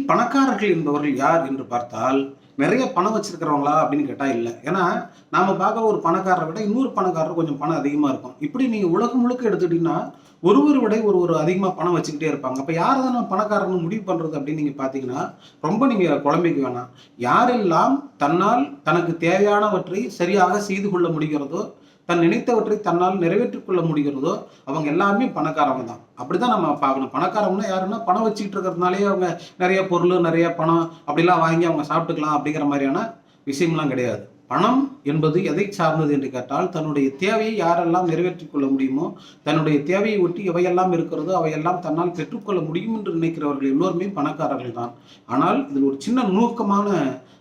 பணக்காரர்கள் என்பவர்கள் யார் என்று பார்த்தால், நிறைய பணம் வச்சிருக்கிறவங்களா அப்படின்னு கேட்டா இல்ல. ஏன்னா, நாம பார்க்குற ஒரு பணக்காரரை விட இன்னொரு பணக்காரர் கொஞ்சம் பணம் அதிகமா இருக்கும். இப்படி நீங்க உலகம் முழுக்க எடுத்துக்கிட்டீங்கன்னா, ஒருவரை விட ஒருவர் அதிகமா பணம் வச்சுக்கிட்டே இருப்பாங்க. அப்ப யார தான் நான் பணக்காரன்னு முடிவு பண்றது அப்படின்னு நீங்க பார்த்தீங்கன்னா, ரொம்ப நீங்க குழம்பிக்க வேணாம். யாரெல்லாம் தன்னால் தனக்கு தேவையானவற்றை சரியாக செய்து கொள்ள முடிகிறதோ, தன் நினைத்தவற்றை தன்னால் நிறைவேற்றிக் கொள்ள முடிகிறதோ, அவங்க எல்லாருமே பணக்காரங்க தான். அப்படிதான் நம்ம பார்க்கணும். பணக்காரங்கன்னா யாருன்னா, பணம் வச்சுக்கிட்டு இருக்கிறதுனாலயே அவங்க நிறைய பொருள், நிறைய பணம் அப்படிலாம் வாங்கி அவங்க சாப்பிட்டுக்கலாம் அப்படிங்கிற மாதிரியான விஷயம்லாம் கிடையாது. பணம் என்பது எதை சார்ந்தது என்று கேட்டால், தன்னுடைய தேவையை யாரெல்லாம் நிறைவேற்றிக் கொள்ள முடியுமோ, தன்னுடைய தேவையை ஒட்டி எவையெல்லாம் இருக்கிறதோ, அவையெல்லாம் தன்னால் பெற்றுக்கொள்ள முடியும் என்று நினைக்கிறவர்கள் எல்லோருமே பணக்காரர்கள் தான். ஆனால் இதில் ஒரு சின்ன நுணுக்கமான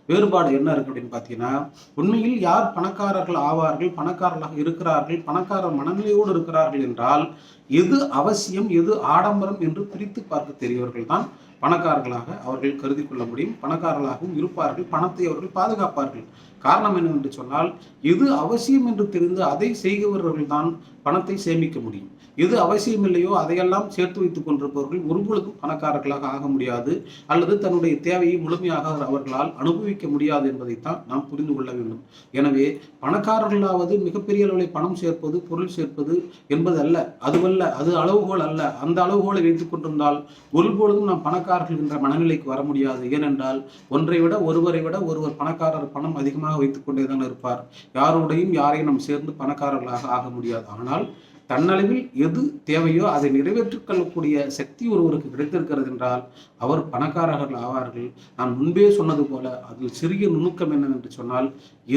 வேறுபாடு என்ன இருக்கு அப்படின்னு பார்த்தீங்கன்னா, உண்மையில் யார் பணக்காரர்கள் ஆவார்கள், பணக்காரர்களாக இருக்கிறார்கள், பணக்கார மனநிலையோடு இருக்கிறார்கள் என்றால், எது அவசியம், எது ஆடம்பரம் என்று பிரித்து பார்க்க தெரியவர்கள் தான் பணக்காரர்களாக அவர்கள் கருதி கொள்ள முடியும். பணக்காரர்களாகவும் இருப்பார்கள். பணத்தை அவர்கள் பாதுகாப்பார்கள். காரணம் என்னவென்று சொன்னால், எது அவசியம் என்று தெரிந்து அதை செய்கிறவர்கள் தான் பணத்தை சேமிக்க முடியும். எது அவசியம் இல்லையோ அதையெல்லாம் சேர்த்து வைத்துக் கொண்டிருப்பவர்கள் ஒருபொழுதும் பணக்காரர்களாக ஆக முடியாது, அல்லது தன்னுடைய தேவையை முழுமையாக அவர்களால் அனுபவிக்க முடியாது என்பதைத்தான் நாம் புரிந்து கொள்ள வேண்டும். எனவே பணக்காரர்களாவது மிகப்பெரிய அளவில் பணம் சேர்ப்பது, பொருள் சேர்ப்பது என்பது அல்ல. அதுவல்ல, அது அளவுகோல் அல்ல. அந்த அளவுகோலை வைத்துக் கொண்டிருந்தால் ஒருபொழுதும் நாம் பணக்காரர்கள் என்ற மனநிலைக்கு வர முடியாது. ஏனென்றால் ஒன்றை விட ஒருவரை விட ஒருவர் பணக்காரர் பணம் அதிகமாக வைத்துக் கொண்டேதான் இருப்பார். யாரோடையும் யாரையும் நாம் சேர்ந்து பணக்காரர்களாக ஆக முடியாது. ஆனால் தன்னளவில் எது தேவையோ அதை நிறைவேற்றிக் கொள்ளக்கூடிய சக்தி ஒருவருக்கு கிடைத்திருக்கிறது என்றால் அவர் பணக்காரர்கள் ஆவார்கள். நான் முன்பே சொன்னது போல அதில் சிறிய நுணுக்கம் என்னவென்று சொன்னால்,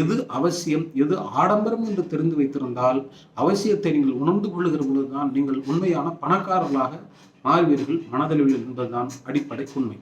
எது அவசியம், எது ஆடம்பரம் என்று தெரிந்து வைத்திருந்தால் அவசியத்தை நீங்கள் உணர்ந்து கொள்ளுகிற பொழுதுதான் நீங்கள் உண்மையான பணக்காரர்களாக மாறுவீர்கள் மனதளவில் என்பதுதான் அடிப்படை உண்மை.